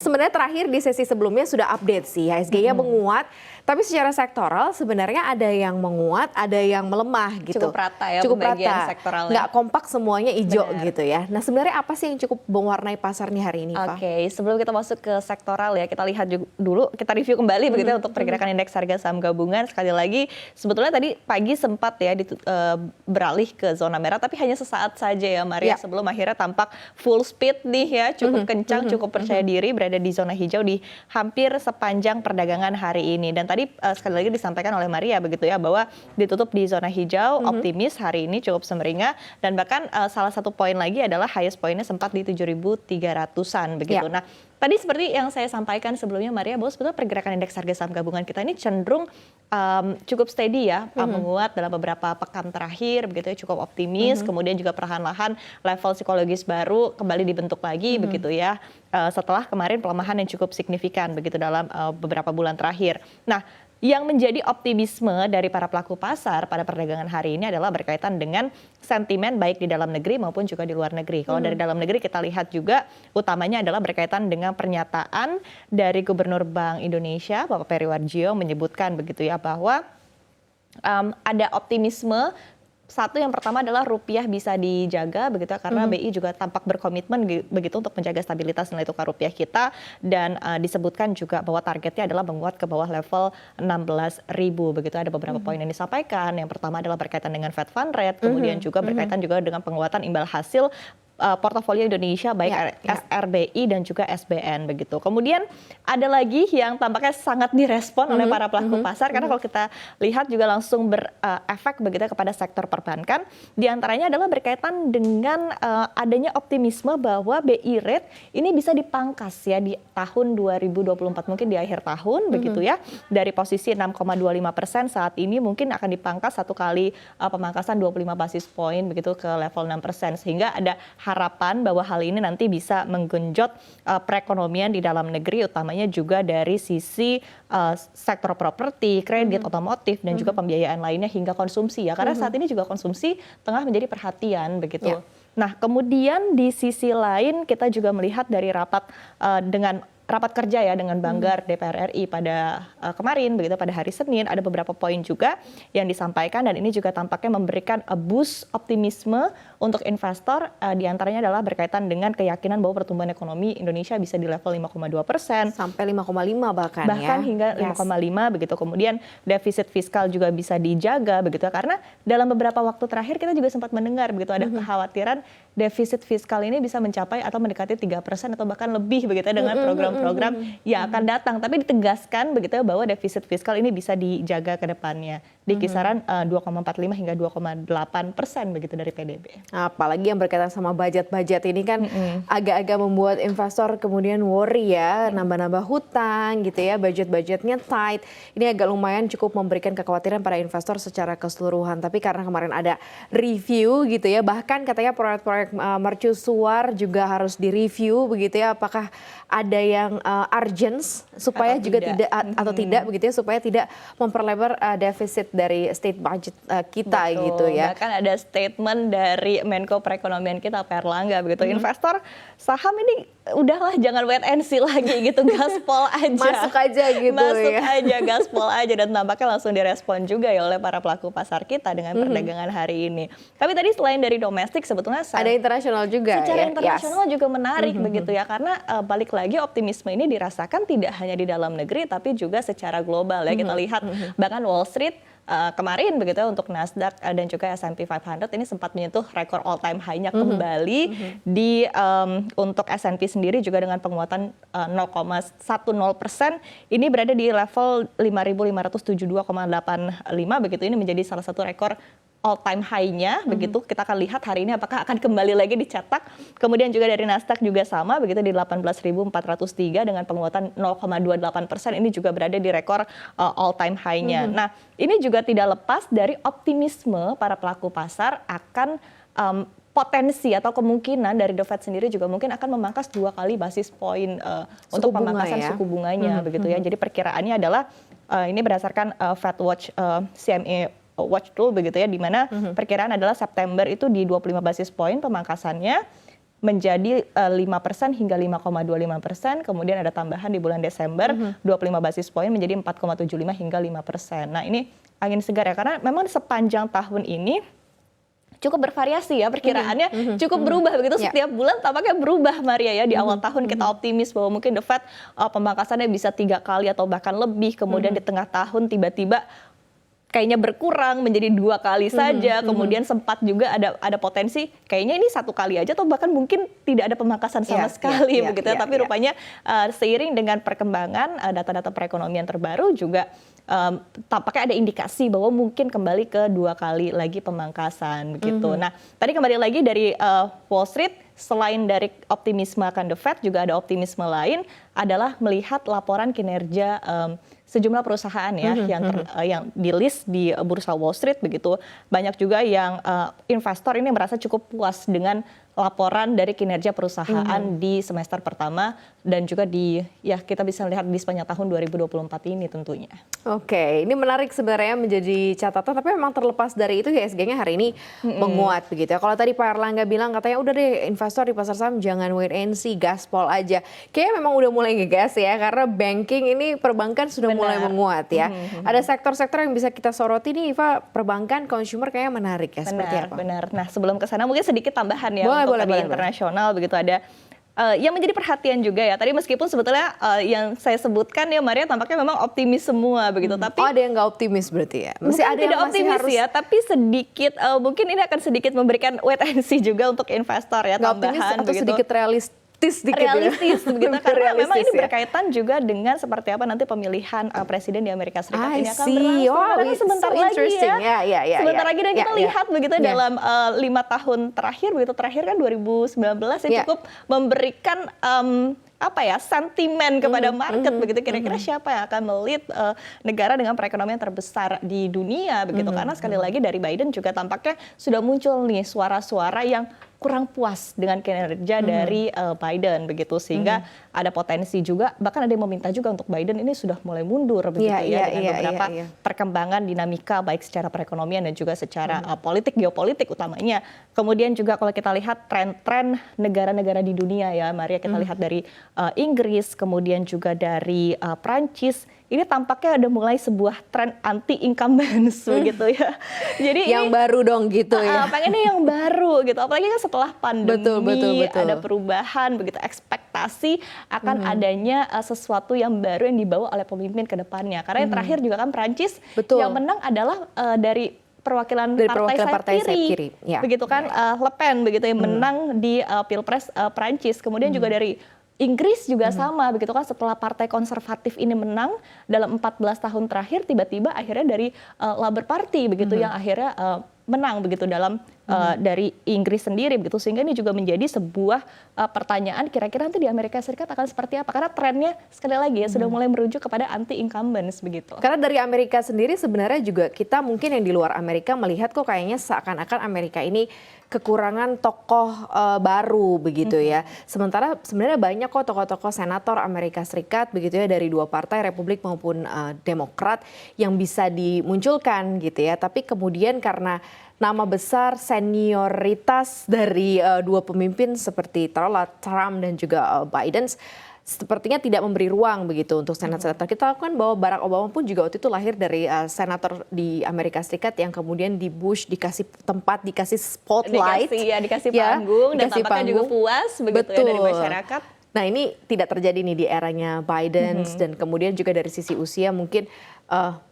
Sebenarnya terakhir di sesi sebelumnya sudah update sih, IHSG-nya menguat, tapi secara sektoral sebenarnya ada yang menguat, ada yang melemah gitu. Cukup rata ya Cukup pembagian rata, sektoralnya. nggak kompak semuanya hijau Benar. gitu ya. Nah sebenarnya apa sih yang cukup mewarnai pasarnya hari ini, Pak? Oke, sebelum kita masuk ke sektoral ya, kita lihat dulu, kita review kembali begitu ya untuk pergerakan indeks harga saham gabungan. Sekali lagi, sebetulnya tadi pagi sempat ya beralih ke zona merah, tapi hanya sesaat saja ya Maria, sebelum akhirnya tampak full speed nih ya, cukup kencang, cukup percaya diri, berada di zona hijau di hampir sepanjang perdagangan hari ini. Dan tadi sekali lagi disampaikan oleh Maria begitu ya, bahwa ditutup di zona hijau, optimis hari ini cukup semeringah, dan bahkan salah satu poin lagi adalah highest poinnya sempat di 7.300-an begitu. Nah, tadi seperti yang saya sampaikan sebelumnya Maria, bahwa sebetulnya pergerakan indeks harga saham gabungan kita ini cenderung cukup steady ya, menguat dalam beberapa pekan terakhir begitu ya, cukup optimis, kemudian juga perlahan-lahan level psikologis baru kembali dibentuk lagi begitu ya, setelah kemarin pelemahan yang cukup signifikan begitu dalam beberapa bulan terakhir. Nah, yang menjadi optimisme dari para pelaku pasar pada perdagangan hari ini adalah berkaitan dengan sentimen baik di dalam negeri maupun juga di luar negeri. Kalau dari dalam negeri kita lihat juga utamanya adalah berkaitan dengan pernyataan dari Gubernur Bank Indonesia Bapak Peri Warjio menyebutkan begitu ya, bahwa ada optimisme. Satu, yang pertama adalah rupiah bisa dijaga begitu ya, karena BI juga tampak berkomitmen begitu untuk menjaga stabilitas nilai tukar rupiah kita, dan disebutkan juga bahwa targetnya adalah menguat ke bawah level 16.000 begitu. Ada beberapa poin yang disampaikan. Yang pertama adalah berkaitan dengan Fed Fund Rate, kemudian juga berkaitan juga dengan penguatan imbal hasil portofolio Indonesia baik SRBI dan juga SBN begitu. Kemudian ada lagi yang tampaknya sangat direspon oleh para pelaku pasar, karena kalau kita lihat juga langsung berefek begitu kepada sektor perbankan. Di antaranya adalah berkaitan dengan adanya optimisme bahwa BI rate ini bisa dipangkas ya di tahun 2024, mungkin di akhir tahun begitu ya, dari posisi 6,25% saat ini mungkin akan dipangkas satu kali pemangkasan 25 basis point begitu ke level 6%, sehingga ada harapan bahwa hal ini nanti bisa menggenjot perekonomian di dalam negeri, utamanya juga dari sisi sektor properti, kredit, otomotif, dan juga pembiayaan lainnya hingga konsumsi ya, karena saat ini juga konsumsi tengah menjadi perhatian begitu. Nah, kemudian di sisi lain kita juga melihat dari rapat kerja ya dengan Banggar DPR RI pada kemarin begitu, pada hari Senin, ada beberapa poin juga yang disampaikan, dan ini juga tampaknya memberikan boost optimisme untuk investor. Di antaranya adalah berkaitan dengan keyakinan bahwa pertumbuhan ekonomi Indonesia bisa di level 5,2% sampai 5,5 bahkan ya. Hingga 5,5 begitu. Kemudian defisit fiskal juga bisa dijaga begitu, karena dalam beberapa waktu terakhir kita juga sempat mendengar begitu ada kekhawatiran defisit fiskal ini bisa mencapai atau mendekati 3% atau bahkan lebih begitu dengan program-program yang akan datang. Tapi ditegaskan begitu ya, bahwa defisit fiskal ini bisa dijaga ke depannya di kisaran 2,45 hingga 2,8% begitu dari PDB. Apalagi yang berkaitan sama budget ini kan agak-agak membuat investor kemudian worry ya, nambah-nambah hutang gitu ya, budgetnya tight. Ini agak lumayan cukup memberikan kekhawatiran pada investor secara keseluruhan. Tapi karena kemarin ada review gitu ya, bahkan katanya proyek-proyek mercusuar juga harus direview begitu ya, apakah ada yang urgent supaya atau juga tidak atau tidak begitu ya, supaya tidak memperlebar defisit dari state budget kita. Betul, gitu ya. Bahkan ada statement dari Menko Perekonomian kita Pak Erlangga begitu, investor saham ini udahlah jangan wait and see lagi gitu, gaspol aja. Masuk aja gitu Masuk ya. aja, gaspol aja, dan tampaknya langsung direspon juga ya oleh para pelaku pasar kita dengan perdagangan hari ini. Tapi tadi selain dari domestik sebetulnya ada internasional juga secara ya? internasional juga menarik begitu ya, karena balik lagi optimisme ini dirasakan tidak hanya di dalam negeri tapi juga secara global ya. Kita lihat bahkan Wall Street kemarin begitu ya, untuk Nasdaq dan juga S&P 500 ini sempat menyentuh rekor all time high-nya kembali. Di untuk S&P sendiri juga dengan penguatan 0,10% ini berada di level 5.572,85 begitu. Ini menjadi salah satu rekor all time high-nya begitu. Kita akan lihat hari ini apakah akan kembali lagi dicetak. Kemudian juga dari Nasdaq juga sama begitu di 18.403 dengan penguatan 0,28%, ini juga berada di rekor all time high-nya. Nah, ini juga tidak lepas dari optimisme para pelaku pasar akan potensi atau kemungkinan dari The Fed sendiri juga mungkin akan memangkas 2 kali basis poin untuk pemangkasan suku bunganya begitu ya. Jadi perkiraannya adalah ini berdasarkan Fed Watch CME Watch Tool begitu ya, di mana perkiraan adalah September itu di 25 basis poin pemangkasannya, menjadi 5% hingga 5,25%, kemudian ada tambahan di bulan Desember 25 basis poin menjadi 4,75 hingga 5%. Nah ini angin segar ya, karena memang sepanjang tahun ini cukup bervariasi ya perkiraannya, cukup berubah begitu setiap bulan tampaknya berubah Maria ya. Di awal tahun kita optimis bahwa mungkin The Fed pemangkasannya bisa 3 kali atau bahkan lebih, kemudian di tengah tahun tiba-tiba kayaknya berkurang menjadi 2 kali saja, kemudian sempat juga ada potensi kayaknya ini 1 kali aja atau bahkan mungkin tidak ada pemangkasan sama sekali begitu ya. Tapi rupanya seiring dengan perkembangan data-data perekonomian terbaru juga tampaknya ada indikasi bahwa mungkin kembali ke 2 kali lagi pemangkasan begitu. Nah, tadi kembali lagi dari Wall Street, selain dari optimisme akan The Fed juga ada optimisme lain adalah melihat laporan kinerja sejumlah perusahaan ya yang di list di bursa Wall Street begitu. Banyak juga yang investor ini merasa cukup puas dengan laporan dari kinerja perusahaan di semester pertama dan juga kita bisa lihat di sepanjang tahun 2024 ini tentunya. Oke, ini menarik sebenarnya menjadi catatan, tapi memang terlepas dari itu IHSG-nya hari ini menguat begitu ya. Kalau tadi Pak Erlangga bilang katanya udah deh investor di pasar saham jangan wait and see, gaspol aja. Kayaknya memang udah mulai ngegas ya, karena banking ini perbankan sudah mulai menguat ya. Ada sektor-sektor yang bisa kita soroti nih Iva, perbankan, consumer kayaknya menarik ya, seperti apa? Benar. Nah sebelum ke sana mungkin sedikit tambahan ya boleh, untuk internasional begitu ada yang menjadi perhatian juga ya. Tadi meskipun sebetulnya yang saya sebutkan ya Maria tampaknya memang optimis semua begitu. Tapi ada yang nggak optimis berarti ya? Masih ada yang optimis harus ya, tapi sedikit mungkin ini akan sedikit memberikan wait and see juga untuk investor ya, tambahan atau begitu. Sedikit realistis begitu karena memang ini berkaitan juga dengan seperti apa nanti pemilihan presiden di Amerika Serikat ini akan berlangsung sebentar lagi ya. Sebentar lagi dan kita lihat begitu dalam 5 tahun terakhir begitu, terakhir kan 2019 ya cukup memberikan sentimen kepada market begitu, kira-kira siapa yang akan melit negara dengan perekonomian terbesar di dunia begitu, karena sekali lagi dari Biden juga tampaknya sudah muncul nih suara-suara yang kurang puas dengan kinerja dari Biden begitu, sehingga ada potensi juga bahkan ada yang meminta juga untuk Biden ini sudah mulai mundur begitu dengan beberapa perkembangan dinamika baik secara perekonomian dan juga secara politik, geopolitik utamanya. Kemudian juga kalau kita lihat tren-tren negara-negara di dunia ya Maria, kita lihat dari Inggris, kemudian juga dari Prancis, ini tampaknya ada mulai sebuah tren anti incumbents begitu ya. Jadi yang baru dong gitu ya. Pengennya yang baru gitu. Apalagi kan setelah pandemi ada perubahan begitu, ekspektasi akan adanya sesuatu yang baru yang dibawa oleh pemimpin ke depannya. Karena yang terakhir juga kan Prancis yang menang adalah dari perwakilan partai sayap kiri. Begitu kan Le Pen begitu yang menang di Pilpres Prancis. Kemudian juga dari Inggris juga sama begitu kan, setelah partai konservatif ini menang dalam 14 tahun terakhir tiba-tiba akhirnya dari Labour Party begitu yang akhirnya menang begitu dalam dari Inggris sendiri begitu, sehingga ini juga menjadi sebuah pertanyaan kira-kira nanti di Amerika Serikat akan seperti apa, karena trennya sekali lagi ya sudah mulai merujuk kepada anti incumbents begitu. Karena dari Amerika sendiri sebenarnya juga kita mungkin yang di luar Amerika melihat kok kayaknya seakan-akan Amerika ini kekurangan tokoh baru begitu ya. Sementara sebenarnya banyak kok tokoh-tokoh senator Amerika Serikat begitu ya dari 2 partai Republik maupun Demokrat yang bisa dimunculkan gitu ya. Tapi kemudian karena nama besar senioritas dari 2 pemimpin seperti Trump dan juga Biden sepertinya tidak memberi ruang begitu untuk senator. Kita tahu kan bahwa Barack Obama pun juga waktu itu lahir dari senator di Amerika Serikat yang kemudian di Bush dikasih tempat, dikasih spotlight, dikasih panggung dan tampaknya juga puas begitu ya dari masyarakat. Nah ini tidak terjadi nih di eranya Biden dan kemudian juga dari sisi usia mungkin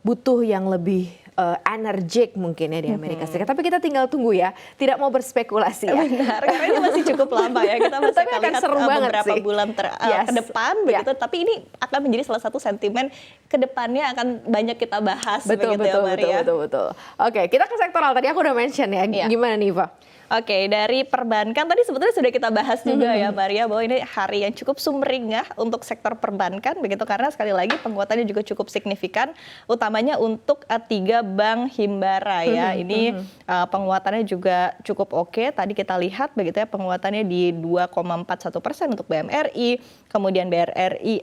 butuh yang lebih energik mungkin ya di Amerika Serikat. Tapi kita tinggal tunggu ya, tidak mau berspekulasi ya. Benar, karena ini masih cukup lama ya. Kita masih akan lihat beberapa bulan ke depan begitu. Tapi ini akan menjadi salah satu sentimen ke depannya akan banyak kita bahas begitu ya Maria. Betul. Oke, kita ke sektoral. Tadi aku udah mention ya. Gimana nih Iva? Oke, dari perbankan tadi sebetulnya sudah kita bahas juga ya Maria, bahwa ini hari yang cukup sumringah untuk sektor perbankan begitu, karena sekali lagi penguatannya juga cukup signifikan, utamanya untuk 3 bank himbara ya. Ini penguatannya juga cukup oke. Tadi kita lihat begitu ya, penguatannya di 2,41% untuk BMRI, kemudian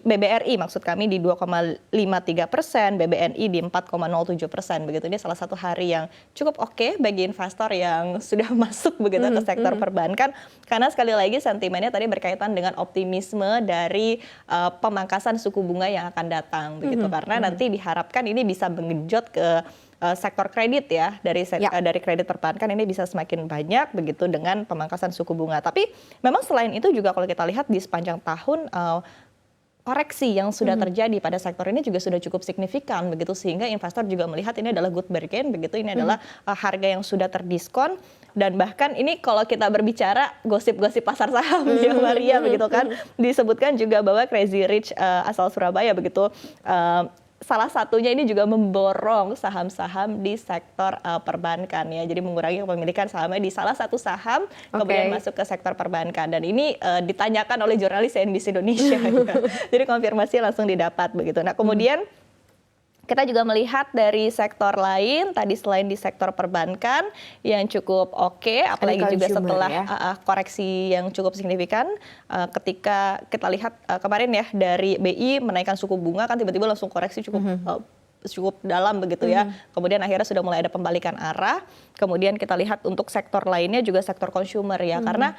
BBRI maksud kami di 2,53%, BBNI di 4,07% begitu. Ini salah satu hari yang cukup oke bagi investor yang sudah masuk masuk begitu ke sektor perbankan, karena sekali lagi sentimennya tadi berkaitan dengan optimisme dari pemangkasan suku bunga yang akan datang begitu, karena nanti diharapkan ini bisa menggenjot ke sektor kredit ya, dari kredit perbankan ini bisa semakin banyak begitu dengan pemangkasan suku bunga. Tapi memang selain itu juga kalau kita lihat di sepanjang tahun koreksi yang sudah terjadi pada sektor ini juga sudah cukup signifikan begitu, sehingga investor juga melihat ini adalah good bargain begitu, ini adalah harga yang sudah terdiskon. Dan bahkan ini kalau kita berbicara gosip-gosip pasar saham ya Maria begitu kan, disebutkan juga bahwa Crazy Rich asal Surabaya begitu, salah satunya ini juga memborong saham-saham di sektor perbankan ya. Jadi mengurangi kepemilikan sahamnya di salah satu saham, kemudian masuk ke sektor perbankan. Dan ini ditanyakan oleh jurnalis CNBC Indonesia. Ya. Jadi konfirmasi langsung didapat begitu. Nah kemudian kita juga melihat dari sektor lain, tadi selain di sektor perbankan yang cukup oke, apalagi juga setelah koreksi yang cukup signifikan, ketika kita lihat kemarin ya dari BI menaikkan suku bunga kan tiba-tiba langsung koreksi cukup dalam begitu ya. Kemudian akhirnya sudah mulai ada pembalikan arah. Kemudian kita lihat untuk sektor lainnya juga sektor consumer ya, karena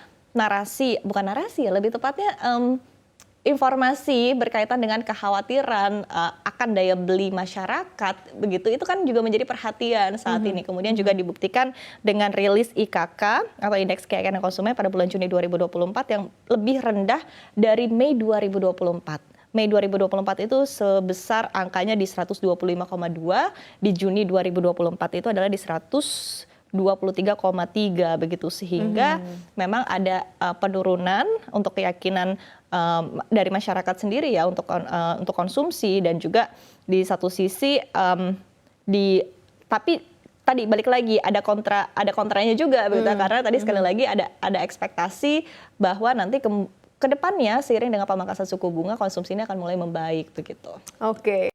bukan narasi ya, lebih tepatnya informasi berkaitan dengan kekhawatiran akan daya beli masyarakat begitu, itu kan juga menjadi perhatian saat ini. Kemudian juga dibuktikan dengan rilis IKK atau Indeks Keyakinan Konsumen pada bulan Juni 2024 yang lebih rendah dari Mei 2024. Mei 2024 itu sebesar angkanya di 125,2, di Juni 2024 itu adalah di 123,3 begitu, sehingga memang ada penurunan untuk keyakinan dari masyarakat sendiri ya untuk konsumsi, dan juga di satu sisi tapi tadi balik lagi ada kontranya juga begitu, karena tadi sekali lagi ada ekspektasi bahwa nanti ke depannya seiring dengan pemangkasan suku bunga konsumsi ini akan mulai membaik begitu. Oke.